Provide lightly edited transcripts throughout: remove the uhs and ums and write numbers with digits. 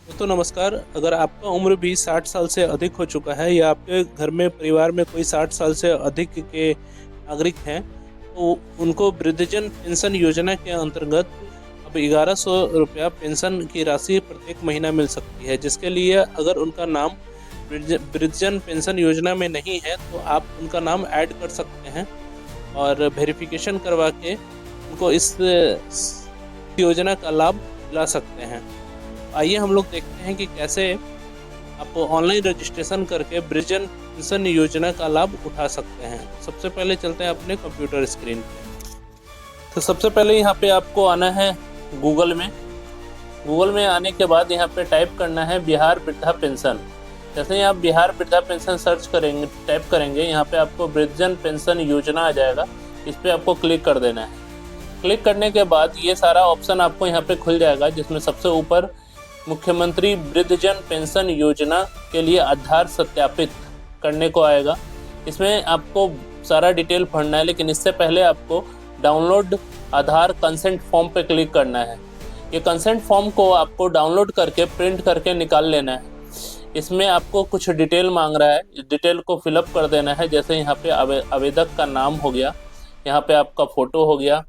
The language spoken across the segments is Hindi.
तो नमस्कार। अगर आपका उम्र भी 60 साल से अधिक हो चुका है या आपके घर में परिवार में कोई 60 साल से अधिक के नागरिक हैं, तो उनको वृद्धजन पेंशन योजना के अंतर्गत अब 1100 रुपया पेंशन की राशि प्रत्येक महीना मिल सकती है। जिसके लिए अगर उनका नाम वृद्धजन पेंशन योजना में नहीं है तो आप उनका नाम ऐड कर सकते हैं और वेरिफिकेशन करवा के उनको इस योजना का लाभ दिला सकते हैं। आइए हम लोग देखते हैं कि कैसे आप ऑनलाइन रजिस्ट्रेशन करके वृद्धजन पेंशन योजना का लाभ उठा सकते हैं। सबसे पहले चलते हैं अपने कंप्यूटर स्क्रीन पे। तो सबसे पहले यहाँ पे आपको आना है गूगल में। गूगल में आने के बाद यहाँ पे टाइप करना है बिहार वृद्धा पेंशन। जैसे ही आप बिहार वृद्धा पेंशन सर्च करेंगे, टाइप करेंगे, यहाँ पे आपको वृद्धजन पेंशन योजना आ जाएगा। इस पर आपको क्लिक कर देना है। क्लिक करने के बाद ये सारा ऑप्शन आपको यहाँ पे खुल जाएगा, जिसमें सबसे ऊपर मुख्यमंत्री वृद्धजन पेंशन योजना के लिए आधार सत्यापित करने को आएगा। इसमें आपको सारा डिटेल भरना है, लेकिन इससे पहले आपको डाउनलोड आधार कंसेंट फॉर्म पे क्लिक करना है। ये कंसेंट फॉर्म को आपको डाउनलोड करके प्रिंट करके निकाल लेना है। इसमें आपको कुछ डिटेल मांग रहा है, इस डिटेल को फिलअप कर देना है। जैसे यहाँ पे आवेदक का नाम हो गया, यहाँ पे आपका फ़ोटो हो गया,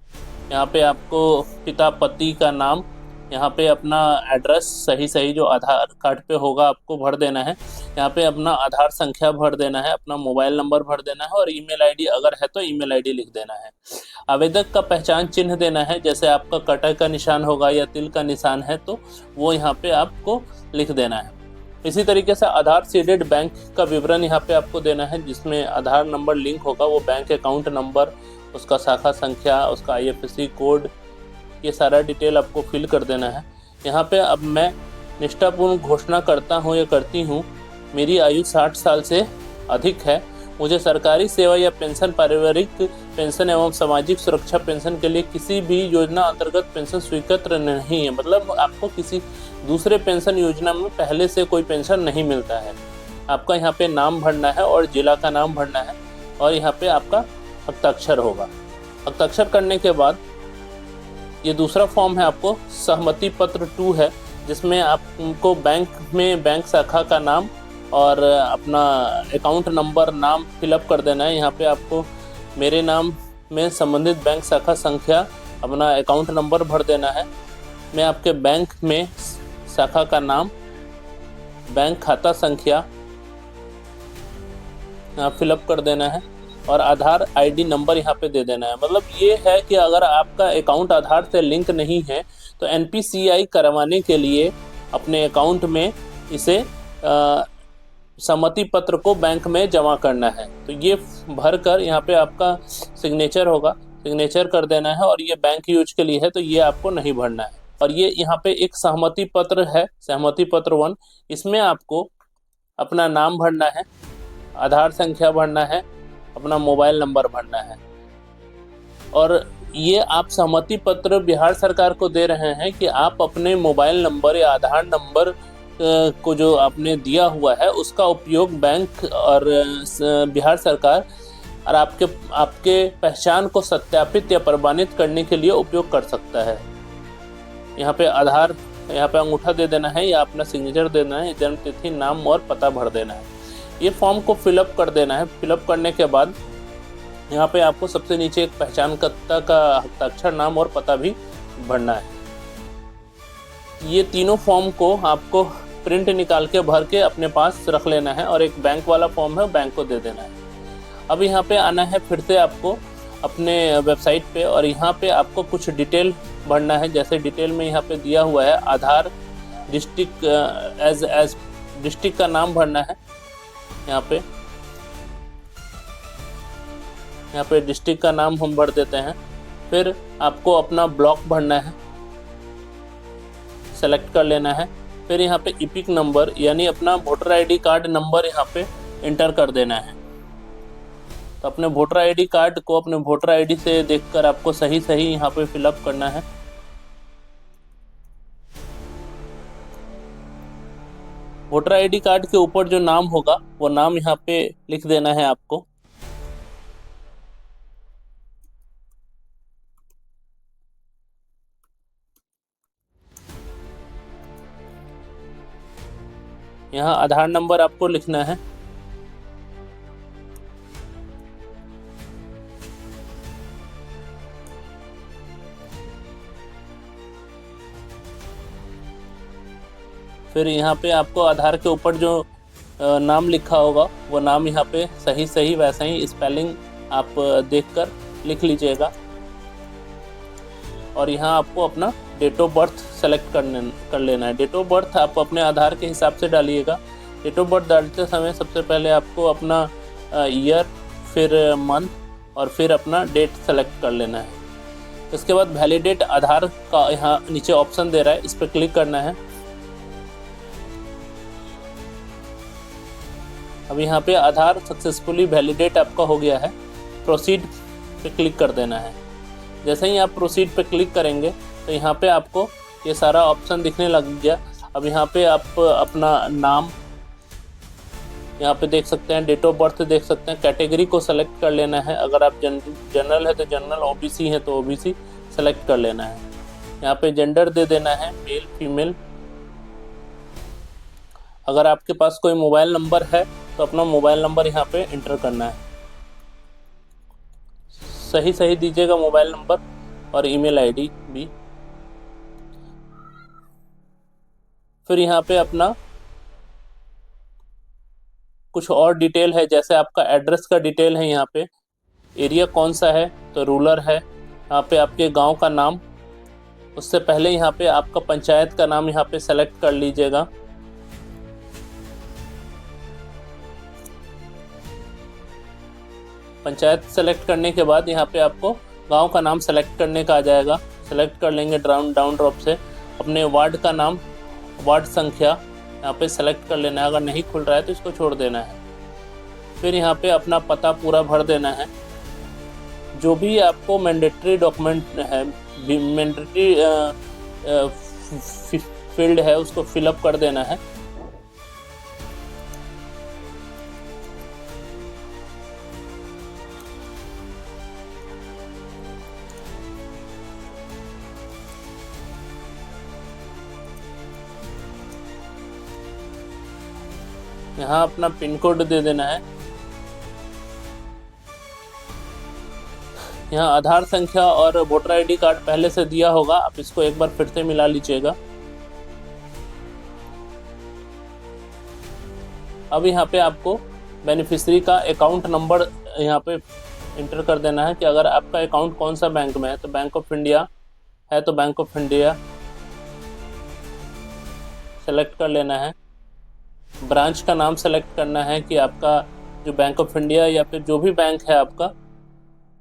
यहाँ पे आपको पिता पति का नाम, यहाँ पे अपना एड्रेस सही जो आधार कार्ड पे होगा आपको भर देना है। यहाँ पे अपना आधार संख्या भर देना है, अपना मोबाइल नंबर भर देना है और ईमेल आईडी अगर है तो ईमेल आईडी लिख देना है। आवेदक का पहचान चिन्ह देना है, जैसे आपका कटर का निशान होगा या तिल का निशान है तो वो यहाँ पे आपको लिख देना है। इसी तरीके से आधार सीडेड बैंक का विवरण यहाँ पे आपको देना है, जिसमें आधार नंबर लिंक होगा, वो बैंक अकाउंट नंबर, उसका शाखा संख्या, उसका आईएफएससी कोड, ये सारा डिटेल आपको फिल कर देना है। यहाँ पे अब मैं निष्ठापूर्ण घोषणा करता हूँ या करती हूँ, मेरी आयु 60 साल से अधिक है, मुझे सरकारी सेवा या पेंशन, पारिवारिक पेंशन एवं सामाजिक सुरक्षा पेंशन के लिए किसी भी योजना अंतर्गत पेंशन स्वीकृत नहीं है। मतलब आपको किसी दूसरे पेंशन योजना में पहले से कोई पेंशन नहीं मिलता है। आपका यहाँ पे नाम भरना है और जिला का नाम भरना है और यहाँ पे आपका हस्ताक्षर होगा। हस्ताक्षर करने के बाद ये दूसरा फॉर्म है, आपको सहमति पत्र 2 है, जिसमें आपको बैंक शाखा का नाम और अपना अकाउंट नंबर नाम फिलअप कर देना है। यहाँ पे आपको मेरे नाम में संबंधित बैंक शाखा संख्या, अपना अकाउंट नंबर भर देना है। मैं आपके बैंक में शाखा का नाम, बैंक खाता संख्या फिलअप कर देना है और आधार आईडी नंबर यहाँ पे दे देना है। मतलब ये है कि अगर आपका अकाउंट आधार से लिंक नहीं है तो एनपीसीआई करवाने के लिए अपने अकाउंट में इसे सहमति पत्र को बैंक में जमा करना है। तो ये भर कर यहाँ पे आपका सिग्नेचर होगा, सिग्नेचर कर देना है और ये बैंक यूज के लिए है तो ये आपको नहीं भरना है। और ये यहाँ पे एक सहमति पत्र है, सहमति पत्र 1, इसमें आपको अपना नाम भरना है, आधार संख्या भरना है, अपना मोबाइल नंबर भरना है। और ये आप सहमति पत्र बिहार सरकार को दे रहे हैं कि आप अपने मोबाइल नंबर या आधार नंबर को जो आपने दिया हुआ है उसका उपयोग बैंक और बिहार सरकार और आपके पहचान को सत्यापित या प्रमाणित करने के लिए उपयोग कर सकता है। यहाँ पे आधार, यहाँ पे अंगूठा दे देना है या अपना सिग्नेचर देना है, जन्म तिथि, नाम और पता भर देना है। ये फॉर्म को फिलअप कर देना है। फिलअप करने के बाद यहाँ पे आपको सबसे नीचे एक पहचानकर्ता का हस्ताक्षर, नाम और पता भी भरना है। ये तीनों फॉर्म को आपको प्रिंट निकाल के भर के अपने पास रख लेना है और एक बैंक वाला फॉर्म है, बैंक को दे देना है। अब यहाँ पे आना है फिर से आपको अपने वेबसाइट पे और यहाँ पे आपको कुछ डिटेल भरना है। जैसे डिटेल में यहाँ पे दिया हुआ है आधार डिस्ट्रिक्ट, एज डिस्ट्रिक्ट का नाम भरना है। यहाँ पे डिस्ट्रिक्ट का नाम हम भर देते हैं। फिर आपको अपना ब्लॉक भरना है, सेलेक्ट कर लेना है। फिर यहाँ पे इपिक नंबर यानी अपना वोटर आईडी कार्ड नंबर यहाँ पे इंटर कर देना है। तो अपने वोटर आईडी कार्ड को अपने वोटर आईडी से देखकर आपको सही यहाँ पे फिलअप करना है। वोटर आईडी कार्ड के ऊपर जो नाम होगा वो नाम यहाँ पे लिख देना है आपको। यहाँ आधार नंबर आपको लिखना है। फिर यहाँ पे आपको आधार के ऊपर जो नाम लिखा होगा वो नाम यहाँ पे सही सही वैसा ही स्पेलिंग आप देखकर लिख लीजिएगा। और यहाँ आपको अपना डेट ऑफ बर्थ सेलेक्ट कर लेना है। डेट ऑफ बर्थ आप अपने आधार के हिसाब से डालिएगा। डेट ऑफ बर्थ डालते समय सबसे पहले आपको अपना ईयर, फिर मंथ और फिर अपना डेट सेलेक्ट कर लेना है। इसके बाद वैलिडेट आधार का यहाँ नीचे ऑप्शन दे रहा है, इस पर क्लिक करना है। अब यहाँ पे आधार सक्सेसफुली वैलिडेट आपका हो गया है। प्रोसीड पे क्लिक कर देना है। जैसे ही आप प्रोसीड पे क्लिक करेंगे तो यहाँ पे आपको ये सारा ऑप्शन दिखने लग गया। अब यहाँ पे आप अपना नाम यहाँ पे देख सकते हैं, डेट ऑफ बर्थ देख सकते हैं, कैटेगरी को सेलेक्ट कर लेना है। अगर आप जनरल है तो जनरल, ओबीसी है तो ओबीसी सेलेक्ट कर लेना है। यहाँ पे जेंडर दे देना है, मेल फीमेल। अगर आपके पास कोई मोबाइल नंबर है तो अपना मोबाइल नंबर यहाँ पे इंटर करना है। सही सही दीजिएगा मोबाइल नंबर और ईमेल आईडी भी। फिर यहाँ पे अपना कुछ और डिटेल है, जैसे आपका एड्रेस का डिटेल है। यहाँ पे एरिया कौन सा है तो रूरल है। यहाँ पे आपके गांव का नाम, उससे पहले यहाँ पे आपका पंचायत का नाम यहाँ पे सेलेक्ट कर लीजिएगा। पंचायत सेलेक्ट करने के बाद यहाँ पे आपको गांव का नाम सेलेक्ट करने का आ जाएगा। सेलेक्ट कर लेंगे डाउन ड्रॉप से। अपने वार्ड का नाम, वार्ड संख्या यहाँ पे सेलेक्ट कर लेना है। अगर नहीं खुल रहा है तो इसको छोड़ देना है। फिर यहाँ पे अपना पता पूरा भर देना है। जो भी आपको मैंडेटरी डॉक्यूमेंट है, मैंडेटरी फील्ड है, उसको फिलअप कर देना है। यहाँ अपना पिन कोड दे देना है। यहाँ आधार संख्या और वोटर आईडी कार्ड पहले से दिया होगा, आप इसको एक बार फिर से मिला लीजिएगा। अब यहाँ पे आपको बेनिफिशियरी का अकाउंट नंबर यहाँ पे इंटर कर देना है कि अगर आपका अकाउंट कौन सा बैंक में है तो बैंक ऑफ इंडिया है तो बैंक ऑफ इंडिया सेलेक्ट कर लेना है। ब्रांच का नाम सेलेक्ट करना है कि आपका जो बैंक ऑफ इंडिया या फिर जो भी बैंक है आपका,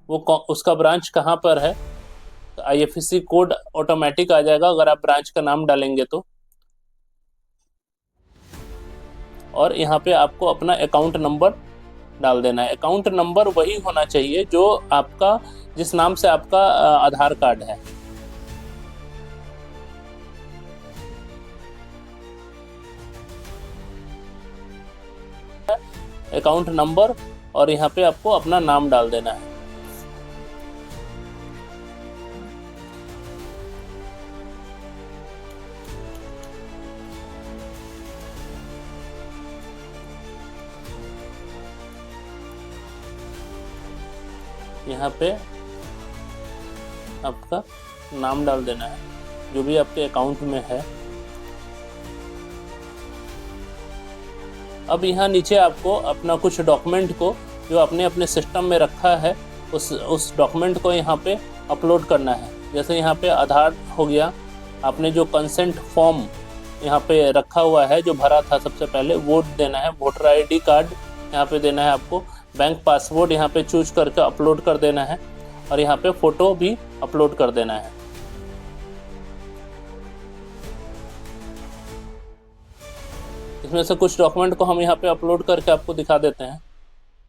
वो उसका ब्रांच कहाँ पर है। तो आईएफएससी कोड ऑटोमेटिक आ जाएगा अगर आप ब्रांच का नाम डालेंगे तो। और यहाँ पे आपको अपना अकाउंट नंबर डाल देना है। अकाउंट नंबर वही होना चाहिए जो आपका, जिस नाम से आपका आधार कार्ड है। अकाउंट नंबर और यहाँ पे आपको अपना नाम डाल देना है। यहाँ पे आपका नाम डाल देना है जो भी आपके अकाउंट में है। अब यहाँ नीचे आपको अपना कुछ डॉक्यूमेंट को जो आपने अपने सिस्टम में रखा है उस डॉक्यूमेंट को यहाँ पे अपलोड करना है। जैसे यहाँ पे आधार हो गया, आपने जो कंसेंट फॉर्म यहाँ पे रखा हुआ है जो भरा था सबसे पहले, वो देना है। वोटर आईडी कार्ड यहाँ पे देना है आपको। बैंक पासवर्ड यहाँ पे चूज करके अपलोड कर देना है और यहाँ पे फ़ोटो भी अपलोड कर देना है। इसमें से कुछ डॉक्यूमेंट को हम यहाँ पे अपलोड करके आपको दिखा देते हैं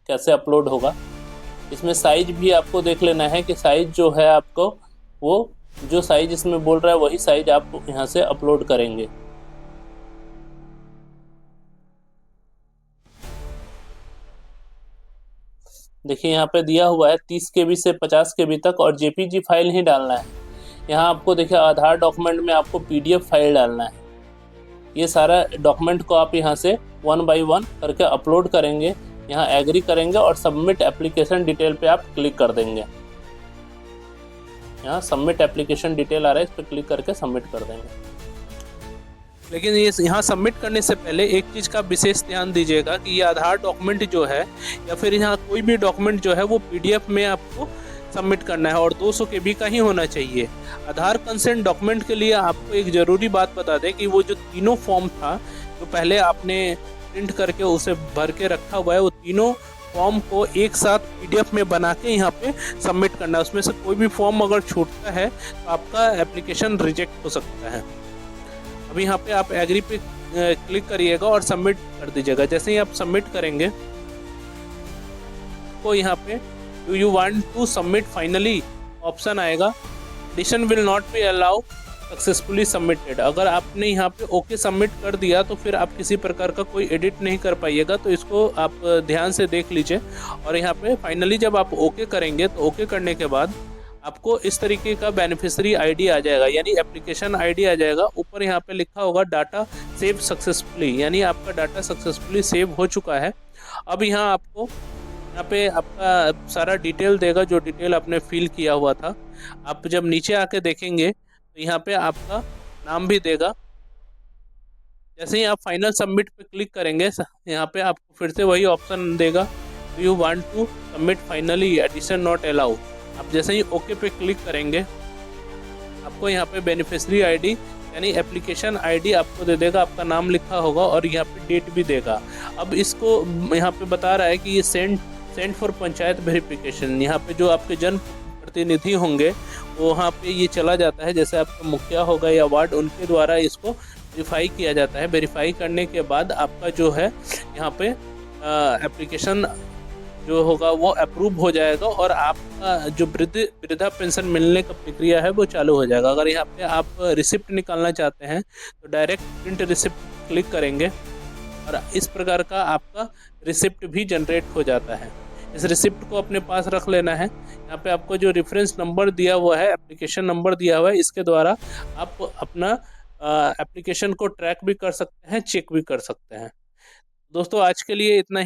कैसे अपलोड होगा। इसमें साइज भी आपको देख लेना है कि साइज जो है आपको, वो जो साइज इसमें बोल रहा है वही साइज आप यहाँ से अपलोड करेंगे। देखिए यहाँ पे दिया हुआ है 30 KB से 50 KB तक और जेपीजी फाइल ही डालना है। यहाँ आपको देखिए आधार डॉक्यूमेंट में आपको पीडीएफ फाइल डालना है ये सारा डॉक्यूमेंट को आप यहाँ से 1 बाय 1 करके अपलोड करेंगे, यहाँ एग्री करेंगे और सबमिट एप्लीकेशन डिटेल पे आप क्लिक कर देंगे। यहाँ सबमिट एप्लीकेशन डिटेल आ रहा है, इस पर क्लिक करके सबमिट कर देंगे। लेकिन ये यहाँ सबमिट करने से पहले एक चीज़ का विशेष ध्यान दीजिएगा कि ये आधार डॉक्यूमेंट जो है या फिर यहाँ कोई भी डॉक्यूमेंट जो है वो पीडीएफ में आपको सबमिट करना है और 200 KB का ही होना चाहिए। आधार कंसेंट डॉक्यूमेंट के लिए आपको एक ज़रूरी बात बता दें कि वो जो तीनों फॉर्म था जो पहले आपने प्रिंट करके उसे भर के रखा हुआ है, वो तीनों फॉर्म को एक साथ पीडीएफ में बना के यहाँ पे सबमिट करना है। उसमें से कोई भी फॉर्म अगर छूटता है तो आपका एप्लीकेशन रिजेक्ट हो सकता है। अब यहाँ पे आप एग्री पे क्लिक करिएगा और सबमिट कर दीजिएगा। जैसे ही आप सबमिट करेंगे तो यहाँ पे do you want to submit finally option आएगा। Addition will not be allow successfully submitted. अगर आपने यहाँ पे ओके सबमिट कर दिया तो फिर आप किसी प्रकार का कोई एडिट नहीं कर पाइएगा, तो इसको आप ध्यान से देख लीजिए। और यहाँ पे फाइनली जब आप ओके करेंगे तो ओके करने के बाद आपको इस तरीके का बेनिफिशियरी आईडी आ जाएगा, यानी एप्लीकेशन आईडी आ जाएगा। ऊपर यहाँ पे लिखा होगा डाटा सेव सक्सेसफुली, यानी आपका डाटा सक्सेसफुली सेव हो चुका है। अब यहाँ आपको यहाँ पे आपका सारा डिटेल देगा, जो डिटेल आपने फिल किया हुआ था। आप जब नीचे आके देखेंगे तो यहाँ पे आपका नाम भी देगा। जैसे ही आप फाइनल सबमिट पे क्लिक करेंगे यहाँ पे आपको फिर से वही ऑप्शन देगा, do you want to submit finally edition not allow. आप जैसे ही ओके पे क्लिक करेंगे आपको यहाँ पे बेनिफिशियरी आईडी यानी एप्लीकेशन आईडी आपको दे देगा, आपका नाम लिखा होगा और यहाँ पे डेट भी देगा। अब इसको यहाँ पे बता रहा है कि ये सेंड फॉर पंचायत वेरिफिकेशन। यहाँ पे जो आपके जन प्रतिनिधि होंगे वहाँ पे ये चला जाता है, जैसे आपका मुखिया होगा या वार्ड, उनके द्वारा इसको वेरीफाई किया जाता है। वेरीफाई करने के बाद आपका जो है यहाँ पे एप्लीकेशन जो होगा वो अप्रूव हो जाएगा और आपका जो वृद्धा पेंशन मिलने का प्रक्रिया है वो चालू हो जाएगा। अगर यहाँ पे आप रिसिप्ट निकालना चाहते हैं तो डायरेक्ट प्रिंट रिसिप्ट क्लिक करेंगे और इस प्रकार का आपका रिसिप्ट भी जनरेट हो जाता है। इस रिसिप्ट को अपने पास रख लेना है। यहाँ पे आपको जो रेफरेंस नंबर दिया हुआ है, एप्लीकेशन नंबर दिया हुआ है, इसके द्वारा आप अपना एप्लीकेशन को ट्रैक भी कर सकते हैं, चेक भी कर सकते हैं। दोस्तों आज के लिए इतना ही।